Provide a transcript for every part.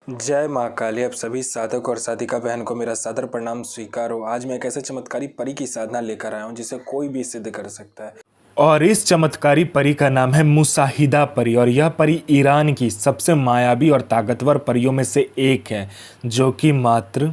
जय माँ काली। आप सभी साधक और साधिका बहन को मेरा सादर प्रणाम स्वीकार हो। आज मैं एक ऐसे चमत्कारी परी की साधना लेकर आया हूँ जिसे कोई भी सिद्ध कर सकता है। और इस चमत्कारी परी का नाम है मुसाहिदा परी। और यह परी ईरान की सबसे मायावी और ताकतवर परियों में से एक है, जो कि मात्र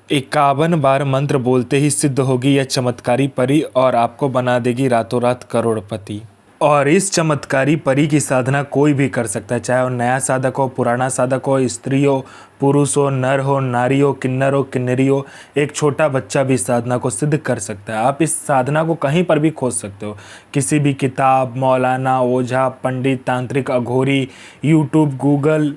51 बार मंत्र बोलते ही सिद्ध होगी यह चमत्कारी परी और आपको बना देगी रातों रात करोड़पति। और इस चमत्कारी परी की साधना कोई भी कर सकता है, चाहे वो नया साधक हो, पुराना साधक हो, स्त्री हो, पुरुष हो, नर हो, नारी हो, किन्नर हो, किन्नरी हो, एक छोटा बच्चा भी साधना को सिद्ध कर सकता है। आप इस साधना को कहीं पर भी खोज सकते हो, किसी भी किताब, मौलाना, ओझा, पंडित, तांत्रिक, अघोरी, यूट्यूब, गूगल,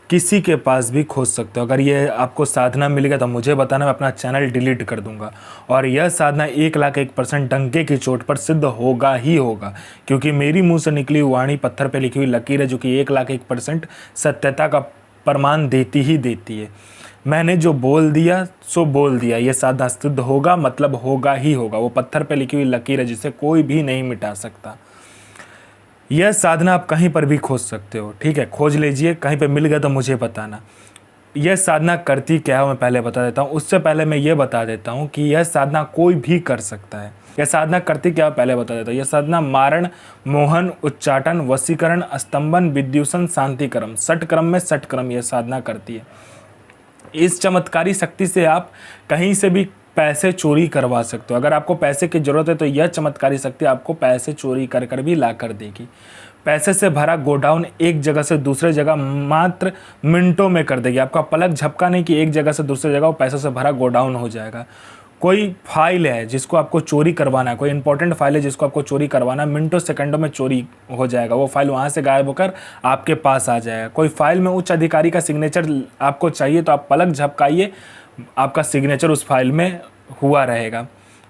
किसी के पास भी खोज सकते हो। अगर ये आपको साधना मिलेगा तो मुझे बताना, मैं अपना चैनल डिलीट कर दूंगा। और यह साधना 1,01% डंके की चोट पर सिद्ध होगा ही होगा, क्योंकि मेरी मुंह से निकली वाणी पत्थर पे लिखी हुई लकीर है, जो कि 1,01% सत्यता का प्रमाण देती ही देती है। मैंने जो बोल दिया सो बोल दिया। यह साधना सिद्ध होगा मतलब होगा ही होगा। वो पत्थर पे लिखी हुई लकीर है जिसे कोई भी नहीं मिटा सकता। यह साधना आप कहीं पर भी खोज सकते हो, ठीक है, खोज लीजिए, कहीं पे मिल गया तो मुझे बताना। यह साधना करती क्या है मैं पहले बता देता हूँ। उससे पहले मैं ये बता देता हूँ कि यह साधना कोई भी कर सकता है। यह साधना करती क्या है पहले बता देता हूँ। यह साधना मारण, मोहन, उच्चाटन, वशीकरण, स्तंभन, विद्युषण, शांतिक्रम, षटक्रम में षटक्रम यह साधना करती है। इस चमत्कारी शक्ति से आप कहीं से भी पैसे चोरी करवा सकते हो। अगर आपको पैसे की ज़रूरत है तो यह चमत्कारी शक्ति आपको पैसे चोरी कर कर भी ला कर देगी। पैसे से भरा गोडाउन एक जगह से दूसरे जगह मात्र मिनटों में कर देगी। आपका पलक झपका नहीं कि एक जगह से दूसरी जगह वो पैसों से भरा गोडाउन हो जाएगा। कोई फाइल है जिसको आपको चोरी करवाना है, कोई इंपॉर्टेंट फाइल है जिसको आपको चोरी करवाना है, मिनटों सेकंडों में चोरी हो जाएगा। वो फाइल वहाँ से गायब होकर आपके पास आ जाएगा। कोई फाइल में उच्च अधिकारी का सिग्नेचर आपको चाहिए तो आप पलक झपकाइए, आपका सिग्नेचर उस फाइल में हुआ रहेगा।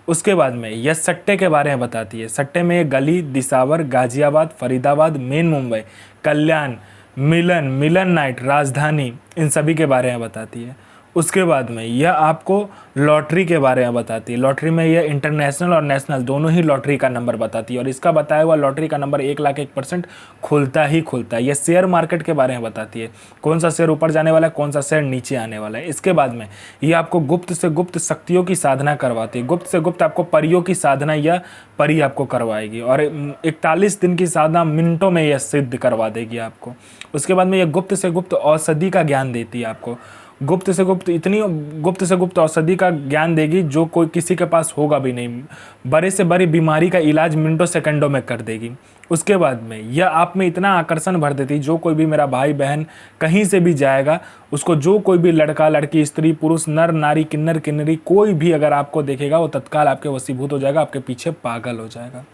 उसके बाद में यह सट्टे के बारे में बताती है। सट्टे में गली, दिसावर, गाजियाबाद, फरीदाबाद, मेन मुंबई, कल्याण, मिलन नाइट, राजधानी, इन सभी के बारे में बताती है। उसके बाद में यह आपको लॉटरी के बारे में बताती है। लॉटरी में यह इंटरनेशनल और नेशनल दोनों ही लॉटरी का नंबर बताती है, और इसका बताया हुआ लॉटरी का नंबर 1,01% खुलता ही खुलता है। यह शेयर मार्केट के बारे में बताती है, कौन सा शेयर ऊपर जाने वाला है, कौन सा शेयर नीचे आने वाला है। इसके बाद में यह आपको गुप्त से गुप्त शक्तियों की साधना करवाती है। गुप्त से गुप्त आपको परियों की साधना यह परी आपको करवाएगी, और 41 दिन की साधना मिनटों में यह सिद्ध करवा देगी आपको। उसके बाद में यह गुप्त से गुप्त औषधि का ज्ञान देती है आपको। गुप्त से गुप्त इतनी गुप्त से गुप्त औषधि का ज्ञान देगी जो कोई किसी के पास होगा भी नहीं। बड़े से बड़ी बीमारी का इलाज मिनटों सेकंडों में कर देगी। उसके बाद में यह आप में इतना आकर्षण भर देती, जो कोई भी मेरा भाई बहन कहीं से भी जाएगा, उसको जो कोई भी लड़का लड़की, स्त्री पुरुष, नर नारी, किन्नर किन्नरी, कोई भी अगर आपको देखेगा वो तत्काल आपके वशीभूत हो जाएगा, आपके पीछे पागल हो जाएगा।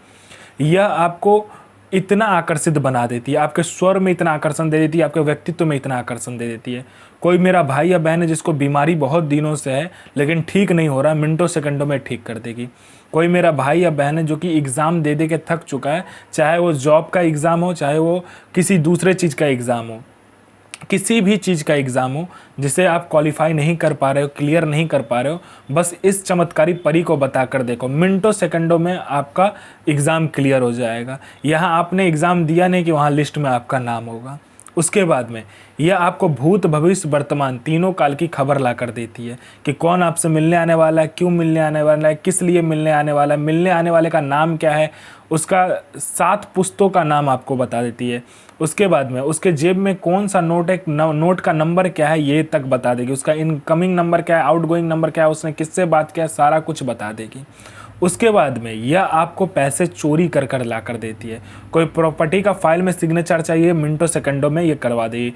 यह आपको इतना आकर्षित बना देती है, आपके स्वर में इतना आकर्षण दे देती है, आपके व्यक्तित्व में इतना आकर्षण दे देती है। कोई मेरा भाई या बहन है जिसको बीमारी बहुत दिनों से है लेकिन ठीक नहीं हो रहा, मिनटों सेकंडों में ठीक कर देगी। कोई मेरा भाई या बहन है जो कि एग्ज़ाम दे दे के थक चुका है, चाहे वो जॉब का एग्ज़ाम हो, चाहे वो किसी दूसरे चीज़ का एग्ज़ाम हो, किसी भी चीज़ का एग्ज़ाम हो जिसे आप क्वालिफाई नहीं कर पा रहे हो, क्लियर नहीं कर पा रहे हो, बस इस चमत्कारी परी को बता कर देखो, मिनटों सेकंडों में आपका एग्ज़ाम क्लियर हो जाएगा। यहाँ आपने एग्ज़ाम दिया नहीं कि वहाँ लिस्ट में आपका नाम होगा। उसके बाद में यह आपको भूत भविष्य वर्तमान तीनों काल की खबर ला कर देती है कि कौन आपसे मिलने आने वाला है, क्यों मिलने आने वाला है, किस लिए मिलने आने वाला है, मिलने आने वाले का नाम क्या है, उसका 7 पुस्तों का नाम आपको बता देती है। उसके बाद में उसके जेब में कौन सा नोट है, नोट का नंबर क्या है ये तक बता देगी। उसका इनकमिंग नंबर क्या है, आउटगोइंग नंबर क्या है, उसने किससे बात किया, सारा कुछ बता देगी। उसके बाद में यह आपको पैसे चोरी कर कर ला कर देती है। कोई प्रॉपर्टी का फाइल में सिग्नेचर चाहिए, मिनटों सेकंडों में ये करवा देगी।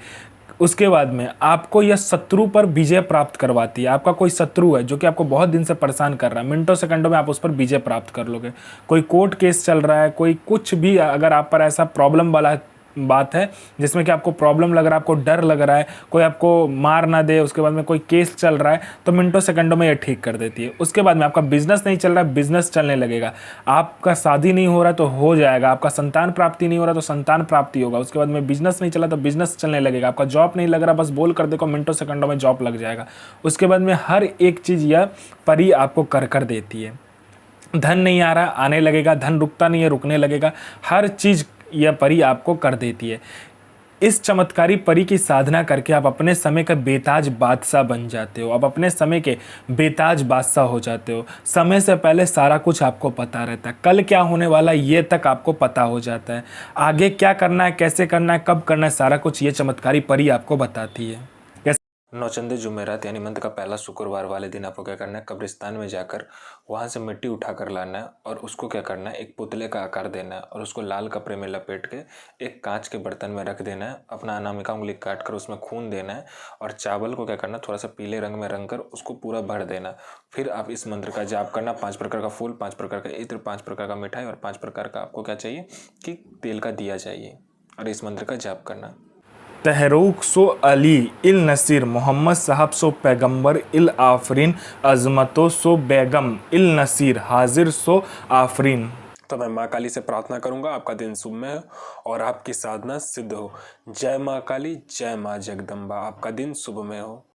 उसके बाद में आपको यह शत्रु पर विजय प्राप्त करवाती है। आपका कोई शत्रु है जो कि आपको बहुत दिन से परेशान कर रहा है, मिनटों सेकंडों में आप उस पर विजय प्राप्त कर लोगे। कोई कोर्ट केस चल रहा है, कोई कुछ भी अगर आप पर ऐसा प्रॉब्लम वाला बात है जिसमें कि आपको प्रॉब्लम लग रहा है, आपको डर लग रहा है, कोई आपको मार ना दे, उसके बाद में कोई केस चल रहा है, तो मिनटों सेकंडों में ये ठीक कर देती है। उसके बाद में आपका बिजनेस नहीं चल रहा है, बिजनेस चलने लगेगा। आपका शादी नहीं हो रहा तो हो जाएगा, आपका संतान प्राप्ति नहीं हो रहा तो संतान प्राप्ति होगा। उसके बाद में बिजनेस नहीं चला तो बिजनेस चलने लगेगा। आपका जॉब नहीं लग रहा, बस बोल कर देखो, मिनटों सेकंडों में जॉब लग जाएगा। उसके बाद में हर एक चीज़ यह परी आपको कर देती है। धन नहीं आ रहा, आने लगेगा, धन रुकता नहीं है, रुकने लगेगा, हर चीज़ यह परी आपको कर देती है। इस चमत्कारी परी की साधना करके आप अपने समय का बेताज बादशाह बन जाते हो। आप अपने समय के बेताज बादशाह हो जाते हो। समय से पहले सारा कुछ आपको पता रहता है। कल क्या होने वाला है ये तक आपको पता हो जाता है। आगे क्या करना है, कैसे करना है, कब करना है, सारा कुछ ये चमत्कारी परी आपको बताती है। नौचंदे जुमेरात यानी मंथ का पहला शुक्रवार वाले दिन आपको क्या करना है, कब्रिस्तान में जाकर वहाँ से मिट्टी उठा कर लाना है और उसको क्या करना है, एक पुतले का आकार देना है और उसको लाल कपड़े में लपेट के एक कांच के बर्तन में रख देना है। अपना अनामिका उंगली काट कर उसमें खून देना है और चावल को क्या करना है, थोड़ा सा पीले रंग में रंग कर उसको पूरा भर देना। फिर आप इस मंत्र का जाप करना। 5 प्रकार का फूल, 5 प्रकार का इत्र, 5 प्रकार का मिठाई और 5 प्रकार का आपको क्या चाहिए कि तेल का दिया चाहिए और इस मंत्र का जाप करना। तहरुक सो अली इल नसीर मोहम्मद साहब सो पैगंबर इल आफरीन अजमतो सो बेगम इल नसीर हाजिर सो आफरीन। तो मैं माँ काली से प्रार्थना करूंगा आपका दिन शुभ में हो और आपकी साधना सिद्ध हो। जय माँ काली, जय माँ जगदम्बा। आपका दिन शुभ में हो।